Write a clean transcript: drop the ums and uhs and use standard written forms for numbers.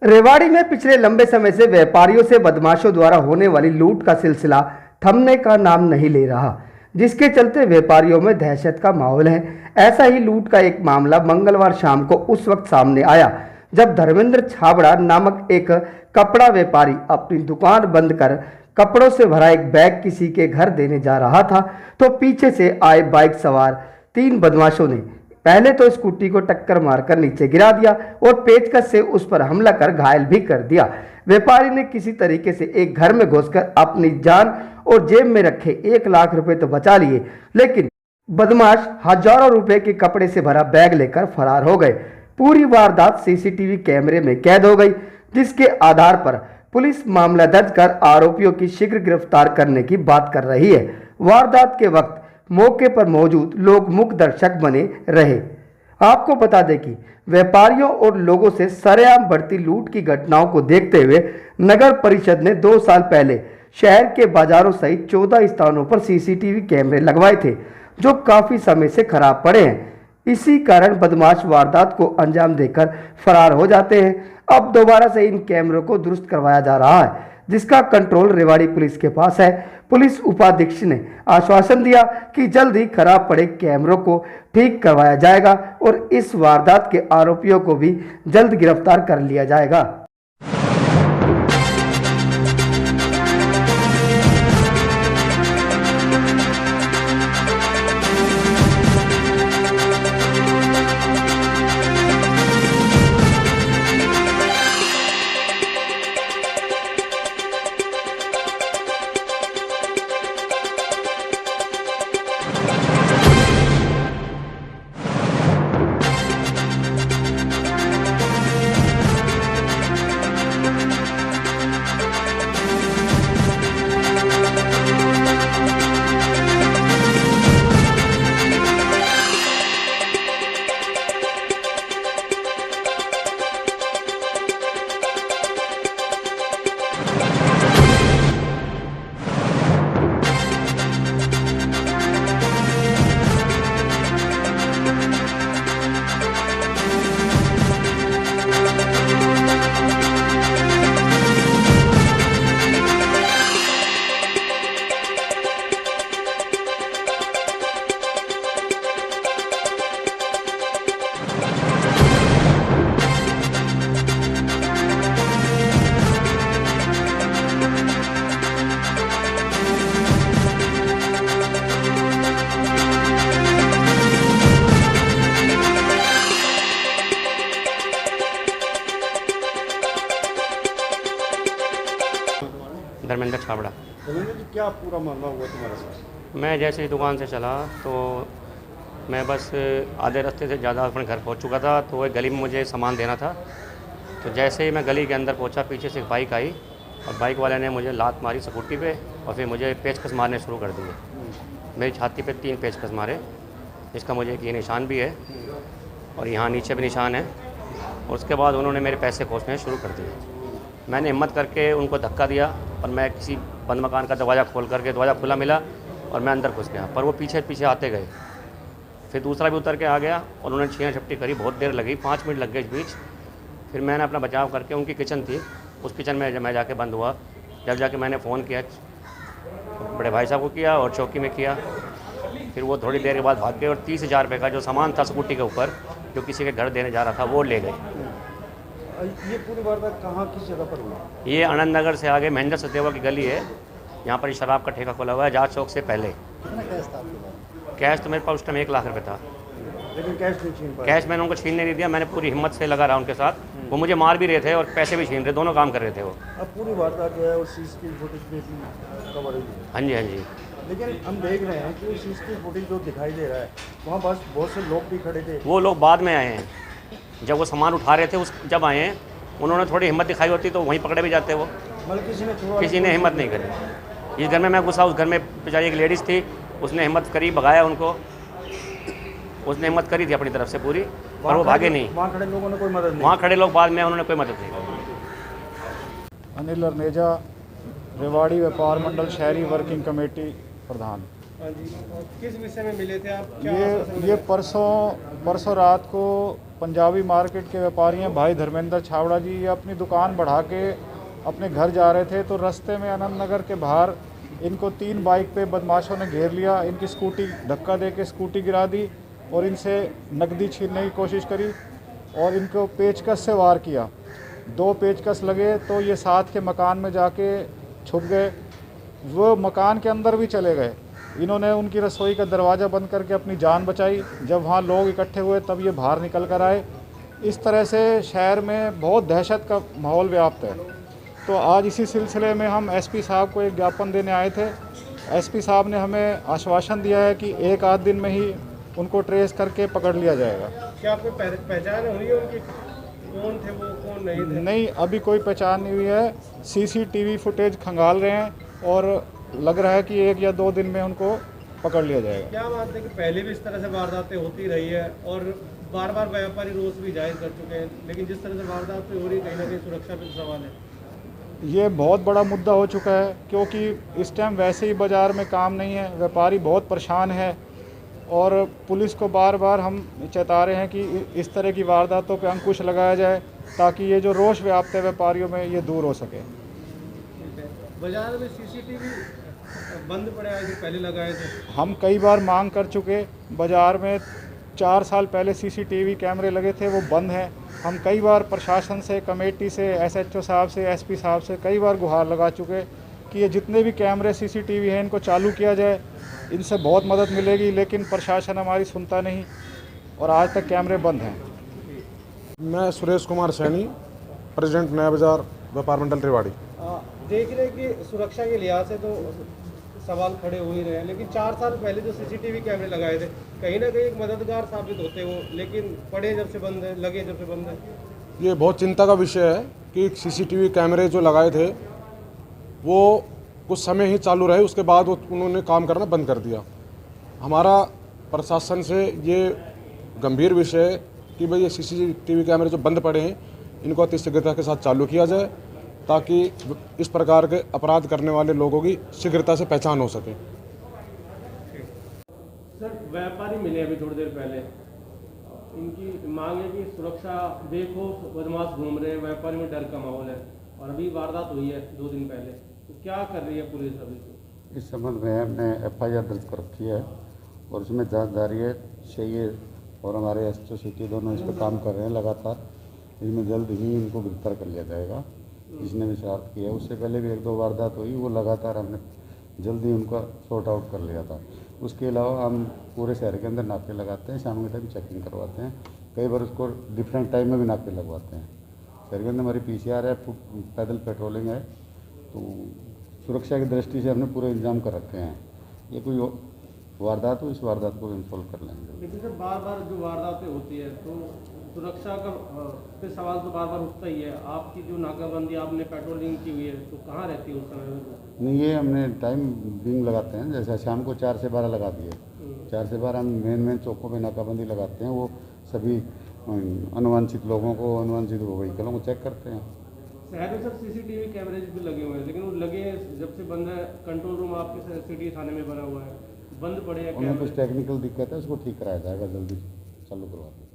रेवाड़ी में पिछले लंबे समय से व्यापारियों से बदमाशों द्वारा होने वाली लूट का सिलसिला थमने का नाम नहीं ले रहा, जिसके चलते व्यापारियों में दहशत का माहौल है। ऐसा ही लूट का एक मामला मंगलवार शाम को उस वक्त सामने आया जब धर्मेंद्र छाबड़ा नामक एक कपड़ा व्यापारी अपनी दुकान बंद कर कपड़ों से भरा एक बैग किसी के घर देने जा रहा था, तो पीछे से आए बाइक सवार 3 बदमाशों ने पहले तो स्कूटी को टक्कर मारकर नीचे गिरा दिया और पेचकस से उस पर हमला कर घायल भी कर दिया। व्यापारी ने किसी तरीके से एक घर में घुसकर अपनी जान और जेब में रखे 1 लाख रुपए तो बचा लिए, लेकिन बदमाश हजारों रुपए के कपड़े से भरा बैग लेकर फरार हो गए। पूरी वारदात सीसीटीवी कैमरे में कैद हो गई, जिसके आधार पर पुलिस मामला दर्ज कर आरोपियों की शीघ्र गिरफ्तार करने की बात कर रही है। वारदात के वक्त मौके पर मौजूद लोग मूक दर्शक बने रहे। आपको बता दें कि व्यापारियों और लोगों से सरेआम बढ़ती लूट की घटनाओं को देखते हुए नगर परिषद ने 2 साल पहले शहर के बाजारों सहित 14 स्थानों पर सीसीटीवी कैमरे लगवाए थे, जो काफी समय से खराब पड़े हैं। इसी कारण बदमाश वारदात को अंजाम देकर फरार हो जाते हैं। अब दोबारा से इन कैमरों को दुरुस्त करवाया जा रहा है, जिसका कंट्रोल रेवाड़ी पुलिस के पास है। पुलिस उपाधीक्षक ने आश्वासन दिया कि जल्द ही खराब पड़े कैमरों को ठीक करवाया जाएगा और इस वारदात के आरोपियों को भी जल्द गिरफ्तार कर लिया जाएगा। धर्मेंद्र छाबड़ा। धर्मेंद्र जी, क्या पूरा मामला हुआ तुम्हारे साथ? मैं जैसे ही दुकान से चला तो मैं बस आधे रास्ते से ज़्यादा अपने घर पहुंच चुका था, तो एक गली में मुझे सामान देना था। तो जैसे ही मैं गली के अंदर पहुंचा, पीछे से एक बाइक आई और बाइक वाले ने मुझे लात मारी स्कूटी पे और फिर मुझे पेचकस मारने शुरू कर दिए। मेरी छाती पे 3 पेचकस मारे, जिसका मुझे एक ये निशान भी है और यहाँ नीचे भी निशान है। और उसके बाद उन्होंने मेरे पैसे खोसने शुरू कर दिए। मैंने हिम्मत करके उनको धक्का दिया और मैं किसी बंद मकान का दरवाज़ा खोल करके, दरवाज़ा खुला मिला और मैं अंदर घुस गया, पर वो पीछे पीछे आते गए। फिर दूसरा भी उतर के आ गया और उन्होंने छीना झपटी करी, बहुत देर लगी, 5 मिनट लग गए इस बीच। फिर मैंने अपना बचाव करके, उनकी किचन थी, उस किचन में मैं जाके बंद हुआ। जब जाके मैंने फ़ोन किया बड़े भाई साहब को किया और चौकी में किया। फिर वो थोड़ी देर के बाद भाग गए और 30,000 रुपये का जो सामान था स्कूटी के ऊपर, जो किसी के घर देने जा रहा था, वो ले गए। ये पूरी वारदात कहाँ, किस जगह पर हुआ? ये आनंद नगर से आगे महेंद्र सचदेवा की गली है, यहाँ पर शराब का ठेका खोला हुआ है, जहाज चौक से पहले। कितना कैश था आपके पास? कैश तो मेरे पास उस टाइम 1 लाख रुपये था, लेकिन कैश नहीं छीन पाया? कैश मैंने उनको छीनने नहीं दिया। मैंने पूरी हिम्मत से लगा रहा उनके साथ। वो मुझे मार भी रहे थे और पैसे भी छीन रहे, दोनों काम कर रहे थे वो। अब पूरी वारदात जो है वो सीसीटीवी फुटेज में भी कवर हुई है। हाँ जी, हाँ जी। लेकिन हम देख रहे हैं कि सीसीटीवी फुटेज जो दिखाई दे रहा है, वहाँ बस बहुत से लोग भी खड़े थे। वो लोग बाद में आए हैं, जब वो सामान उठा रहे थे जब आए हैं। उन्होंने थोड़ी हिम्मत दिखाई होती तो वहीं पकड़े भी जाते वो। मतलब किसी ने हिम्मत नहीं करी। इस घर में मैं घुसा, उस घर में बेचारी एक लेडीज़ थी, उसने हिम्मत करी, भगाया उनको। उसने हिम्मत करी थी अपनी तरफ से पूरी, पर वो भागे नहीं। वहाँ खड़े लोगों ने कोई मदद नहीं? वहाँ खड़े लोग बाद में, उन्होंने कोई मदद नहीं की। अनिल अरनेजा, रेवाड़ी व्यापार मंडल शहरी वर्किंग कमेटी प्रधान। किस विषय में मिले थे आप? ये परसों रात को पंजाबी मार्केट के व्यापारी हैं भाई धर्मेंद्र छावड़ा जी। ये अपनी दुकान बढ़ा के अपने घर जा रहे थे तो रास्ते में आनंद नगर के बाहर इनको 3 बाइक पे बदमाशों ने घेर लिया। इनकी स्कूटी धक्का दे के स्कूटी गिरा दी और इनसे नकदी छीनने की कोशिश करी और इनको पेचकस से वार किया। 2 पेचकस लगे तो ये साथ के मकान में जाके छुप गए। वो मकान के अंदर भी चले गए। इन्होंने उनकी रसोई का दरवाज़ा बंद करके अपनी जान बचाई। जब वहाँ लोग इकट्ठे हुए तब ये बाहर निकल कर आए। इस तरह से शहर में बहुत दहशत का माहौल व्याप्त है। तो आज इसी सिलसिले में हम एसपी साहब को एक ज्ञापन देने आए थे। एसपी साहब ने हमें आश्वासन दिया है कि 1 आध दिन में ही उनको ट्रेस करके पकड़ लिया जाएगा। क्या आपको पहचान हुई है उनकी, कौन थे वो, कौन नहीं थे? नहीं, अभी कोई पहचान नहीं हुई है। सीसीटीवी फुटेज खंगाल रहे हैं और लग रहा है कि 1 या 2 दिन में उनको पकड़ लिया जाएगा। क्या बात है कि पहले भी इस तरह से वारदातें होती रही है और बार बार व्यापारी रोष भी जाहिर कर चुके हैं, लेकिन जिस तरह से वारदातें हो रही कहीं ना कहीं सुरक्षा पे सवाल है। ये बहुत बड़ा मुद्दा हो चुका है क्योंकि इस टाइम वैसे ही बाज़ार में काम नहीं है, व्यापारी बहुत परेशान है और पुलिस को बार बार हम चेता रहे हैं कि इस तरह की वारदातों पे अंकुश लगाया जाए ताकि ये जो रोष व्याप्त है व्यापारियों में ये दूर हो सके। बाजार में सीसीटीवी बंद पड़े हैं जो पहले लगाए थे। हम कई बार मांग कर चुके, बाज़ार में 4 साल पहले सीसीटीवी कैमरे लगे थे वो बंद हैं। हम कई बार प्रशासन से, कमेटी से, एसएचओ साहब से, एसपी साहब से कई बार गुहार लगा चुके कि ये जितने भी कैमरे सीसीटीवी हैं इनको चालू किया जाए, इनसे बहुत मदद मिलेगी, लेकिन प्रशासन हमारी सुनता नहीं और आज तक कैमरे बंद हैं। मैं सुरेश कुमार सैनी, प्रेसिडेंट नया बाजार व्यापार मंडल रेवाड़ी। देख रहे हैं कि सुरक्षा के लिहाज से तो सवाल खड़े हो ही रहे हैं, लेकिन 4 साल पहले जो सीसीटीवी कैमरे लगाए थे कहीं ना कहीं एक मददगार साबित होते वो, लेकिन पड़े जब से बंद है, लगे जब से बंद है। ये बहुत चिंता का विषय है कि सीसीटीवी कैमरे जो लगाए थे वो कुछ समय ही चालू रहे, उसके बाद उन्होंने काम करना बंद कर दिया। हमारा प्रशासन से ये गंभीर विषय है कि भाई ये सीसीटीवी कैमरे जो बंद पड़े हैं इनको अति शीघ्रता के साथ चालू किया जाए ताकि इस प्रकार के अपराध करने वाले लोगों की शीघ्रता से पहचान हो सके। सर, व्यापारी मिले अभी थोड़ी देर पहले, इनकी मांग है कि सुरक्षा देखो, बदमाश घूम रहे हैं, व्यापारी में डर का माहौल है और अभी वारदात हुई है 2 दिन पहले, तो क्या कर रही है पुलिस अभी? इस संबंध में हमने FIR दर्ज कर रखी है और उसमें जांच जारी है। चाहिए और हमारे एसओ सिटी दोनों इस पर काम कर रहे हैं लगातार। इसमें जल्द ही इनको गिरफ्तार कर लिया जाएगा जिसने भी शरारत की है। उससे पहले भी 1-2 वारदात हुई, वो लगातार हमने जल्दी उनका सॉर्ट आउट कर लिया था। उसके अलावा हम पूरे शहर के अंदर नाके लगाते हैं, शाम के टाइम चेकिंग करवाते हैं, कई बार उसको डिफरेंट टाइम में भी नाके लगवाते हैं। शहर के अंदर हमारी PCR है, पैदल पेट्रोलिंग है, तो सुरक्षा की दृष्टि से हमने पूरे इंतजाम कर रखे हैं। ये कोई वारदात हो, इस वारदात को हम सॉल्व कर लेंगे। लेकिन सर, बार बार जो वारदातें होती है तो सुरक्षा का पे सवाल तो बार बार उठता ही है। आपकी जो नाकाबंदी आपने पेट्रोलिंग की हुई है तो कहाँ रहती है उस समय में? नहीं, ये हमने टाइम बिंग लगाते हैं, जैसे शाम को 4 से 12 लगा दिए। 4 से 12 हम मेन चौकों पे नाकाबंदी लगाते हैं। वो सभी अनुवांछित लोगों को, अनुवांछित व्हीकलों को चेक करते हैं। शहर में सर सीसीटीवी कैमरेज भी लगे हुए हैं, लेकिन वो लगे जब से बंद है। कंट्रोल रूम आपके सिटी थाने में बना हुआ है, बंद पड़े हैं। उनमें कुछ टेक्निकल दिक्कत है, उसको ठीक कराया जाएगा, जल्दी चालू करवा दें।